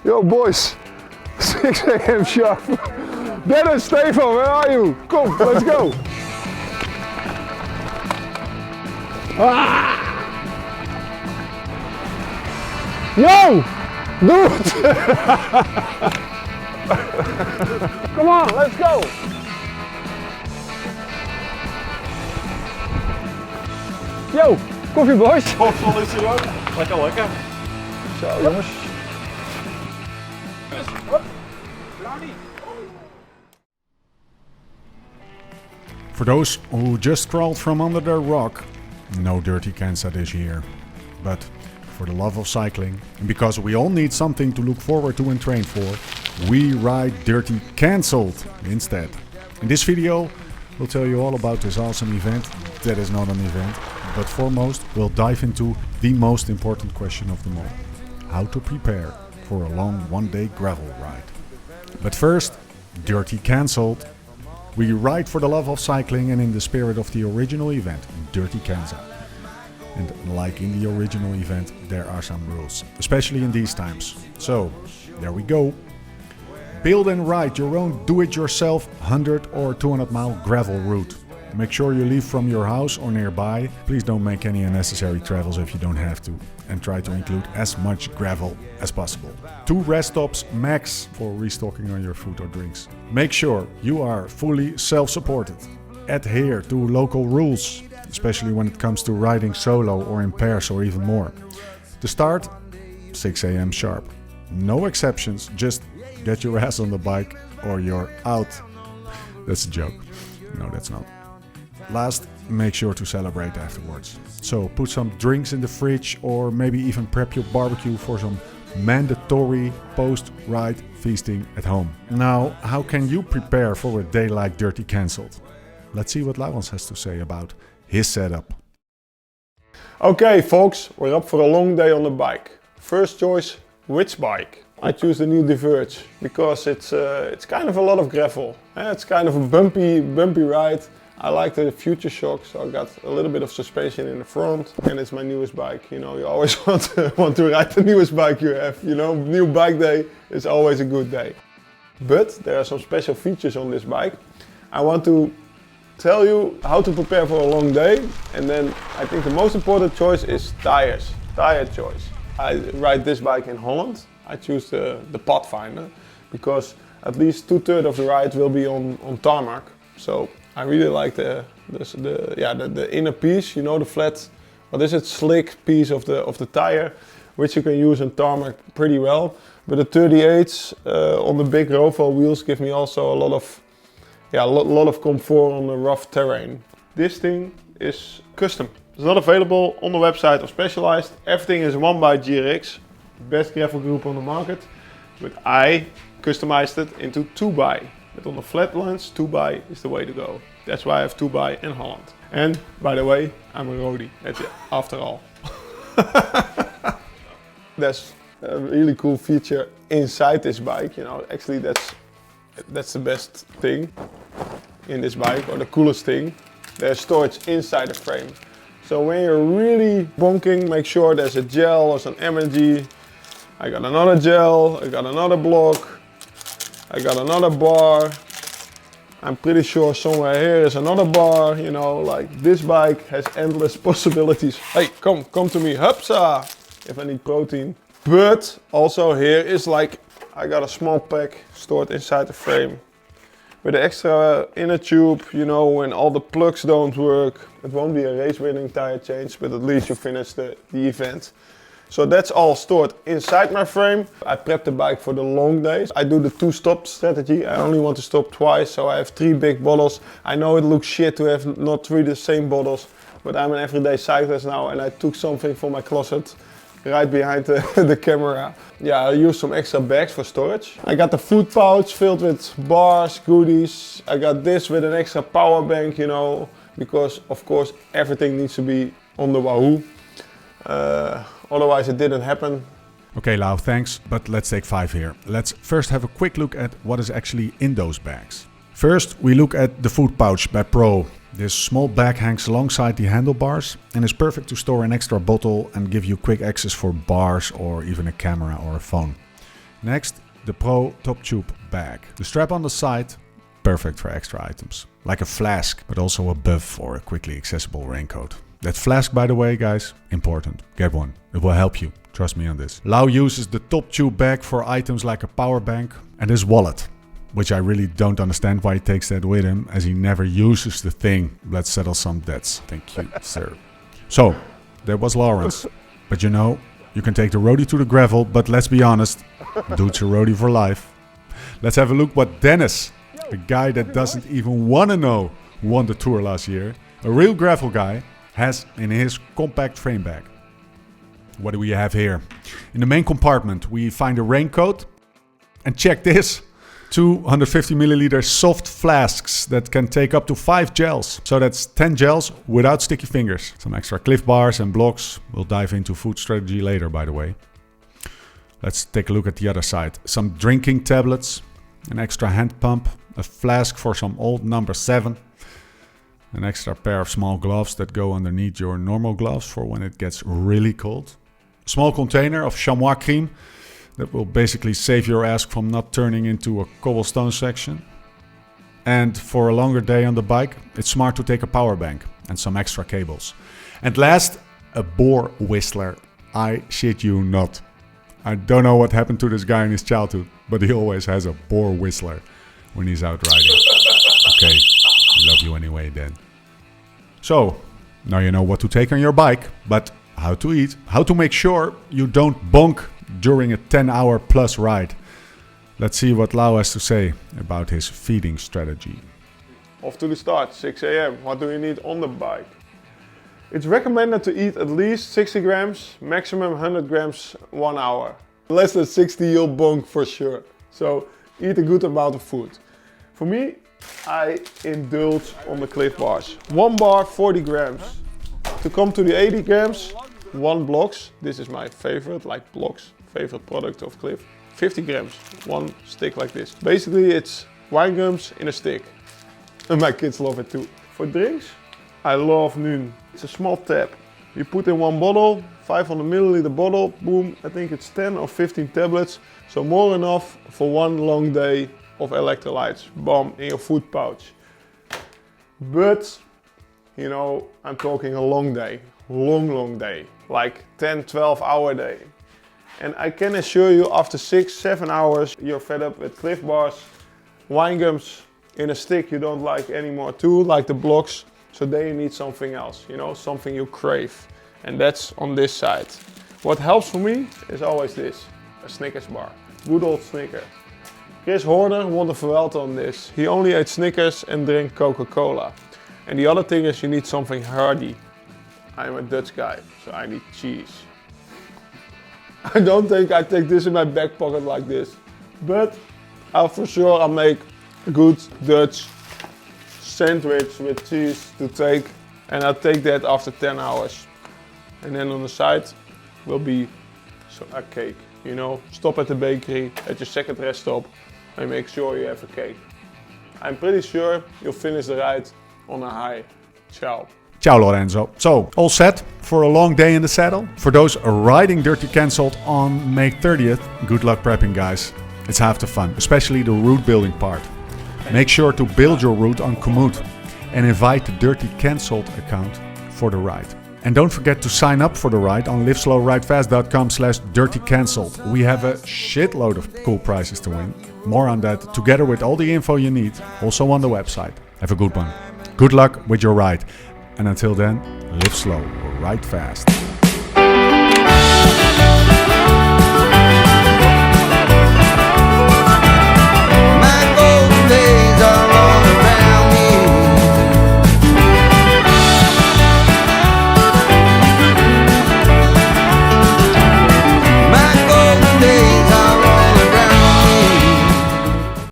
Yo boys, 6 a.m. sharp. Dennis, Stefan, where are you? Come, let's go. Ah! Yo, dude. Come on, let's go. Yo, koffie boys. Koffie is er ook. Lekker, lekker. Zo jongens. For those who just crawled from under their rock, no Dirty Kanza this year. But for the love of cycling, and because we all need something to look forward to and train for, we ride Dirty Kanzelled instead. In this video, we'll tell you all about this awesome event that is not an event, but foremost, we'll dive into the most important question of them all: how to prepare for a long one-day gravel ride. But first, Dirty Kanzelled. We ride for the love of cycling and in the spirit of the original event, Dirty Kanza. And like in the original event, there are some rules, especially in these times. So, there we go. Build and ride your own do-it-yourself 100 or 200 mile gravel route. Make sure you leave from your house or nearby. Please don't make any unnecessary travels if you don't have to. And try to include as much gravel as possible. 2 rest stops max for restocking on your food or drinks. Make sure you are fully self-supported. Adhere to local rules, especially when it comes to riding solo or in pairs or even more. To start, 6 a.m. sharp. No exceptions, just get your ass on the bike or you're out. That's a joke. No, that's not. Last, make sure to celebrate afterwards. So put some drinks in the fridge or maybe even prep your barbecue for some mandatory post-ride feasting at home. Now, how can you prepare for a day like Dirty Kanzelled? Let's see what Laurens has to say about his setup. Okay folks, we're up for a long day on the bike. First choice, which bike? I choose the new Diverge because it's kind of a lot of gravel. It's kind of a bumpy ride. I like the future shock, so I got a little bit of suspension in the front, and it's my newest bike. You know, you always want to ride the newest bike you have. You know, new bike day is always a good day. But there are some special features on this bike. I want to tell you how to prepare for a long day, and then I think the most important choice is tires. Tire choice. I ride this bike in Holland. I choose the Pathfinder because at least 2/3 of the ride will be on tarmac. So I really like the inner piece, you know, the flat, what is it, slick piece of the tire, which you can use on tarmac pretty well. But the 38s on the big Roval wheels give me also a lot of comfort on the rough terrain. This thing is custom. It's not available on the website of Specialized. Everything is 1x best gravel group on the market. But I customized it into 2x. But on the flat lines, 2x is the way to go. That's why I have 2x in Holland. And by the way, I'm a roadie, after all. There's a really cool feature inside this bike. You know, actually that's the best thing in this bike, or the coolest thing. There's storage inside the frame. So when you're really bonking, make sure there's a gel or some energy. I got another gel, I got another block. I got another bar. I'm pretty sure somewhere here is another bar, you know, like this bike has endless possibilities. Hey, come to me, hupsa, if I need protein. But also here is like, I got a small pack stored inside the frame. With the extra inner tube, you know, when all the plugs don't work, it won't be a race winning tire change, but at least you finish the event. So that's all stored inside my frame. I prep the bike for the long days. I do the 2-stop strategy. I only want to stop twice, so I have 3 big bottles. I know it looks shit to have not 3 the same bottles, but I'm an everyday cyclist now and I took something from my closet right behind the camera. Yeah, I use some extra bags for storage. I got the food pouch filled with bars, goodies. I got this with an extra power bank, you know, because of course everything needs to be on the Wahoo. Otherwise it didn't happen. Okay, Lau, thanks, but let's take 5 here. Let's first have a quick look at what is actually in those bags. First, we look at the food pouch by Pro. This small bag hangs alongside the handlebars and is perfect to store an extra bottle and give you quick access for bars or even a camera or a phone. Next, the Pro Top Tube bag. The strap on the side, perfect for extra items. Like a flask, but also a buff or a quickly accessible raincoat. That flask, by the way, guys, important. Get one. It will help you. Trust me on this. Lau uses the Top Tube bag for items like a power bank and his wallet, which I really don't understand why he takes that with him, as he never uses the thing. Let's settle some debts. Thank you, sir. So, there was Lawrence. But you know, you can take the roadie to the gravel, but let's be honest, dude's a roadie for life. Let's have a look what Dennis, a guy that doesn't even want to know who won the tour last year, a real gravel guy, has in his compact frame bag. What do we have here? In the main compartment, we find a raincoat. And check this, 250 milliliter soft flasks that can take up to 5 gels. So that's 10 gels without sticky fingers. Some extra Cliff bars and blocks. We'll dive into food strategy later, by the way. Let's take a look at the other side. Some drinking tablets, an extra hand pump, a flask for some old number 7. An extra pair of small gloves that go underneath your normal gloves for when it gets really cold. A small container of chamois cream that will basically save your ass from not turning into a cobblestone section. And for a longer day on the bike, it's smart to take a power bank and some extra cables. And last, a boar whistler. I shit you not. I don't know what happened to this guy in his childhood, but he always has a boar whistler when he's out riding. Okay, we love you anyway then. So, now you know what to take on your bike, but how to eat, how to make sure you don't bonk during a 10-hour plus ride. Let's see what Lau has to say about his feeding strategy. Off to the start, 6 a.m. What do you need on the bike? It's recommended to eat at least 60 grams, maximum 100 grams 1 hour. Less than 60 you'll bonk for sure. So eat a good amount of food. For me, I indulge on the Cliff bars. 1 bar, 40 grams. To come to the 80 grams, 1 blocks. This is my favorite, like blocks, favorite product of Cliff. 50 grams, 1 stick like this. Basically it's wine gums in a stick. And my kids love it too. For drinks, I love Noon. It's a small tap. You put in 1 bottle, 500 milliliter bottle, boom, I think it's 10 or 15 tablets. So more enough for 1 long day of electrolytes, bomb, in your food pouch. But, you know, I'm talking a long day, long day, like 10, 12 hour day. And I can assure you after 6, 7 hours, you're fed up with Cliff bars, wine gums in a stick you don't like anymore too, like the blocks. So then you need something else, you know, something you crave. And that's on this side. What helps for me is always this, a Snickers bar. Good old Snicker. Chris Horner won the Vuelta on this. He only ate Snickers and drank Coca-Cola. And the other thing is you need something hearty. I'm a Dutch guy, so I need cheese. I don't think I take this in my back pocket like this. But for sure I'll make a good Dutch sandwich with cheese to take. And I'll take that after 10 hours. And then on the side will be a cake. You know, stop at the bakery, at your second rest stop, and make sure you have a cake. I'm pretty sure you'll finish the ride on a high. Ciao. Ciao Lorenzo. So, all set for a long day in the saddle? For those riding Dirty Kanzelled on May 30th, good luck prepping guys. It's half the fun, especially the route building part. Make sure to build your route on Komoot and invite the Dirty Kanzelled account for the ride. And don't forget to sign up for the ride on liveslowridefast.com/dirtykanzelled. We have a shitload of cool prizes to win. More on that together with all the info you need, also on the website. Have a good one. Good luck with your ride. And until then, live slow, ride fast.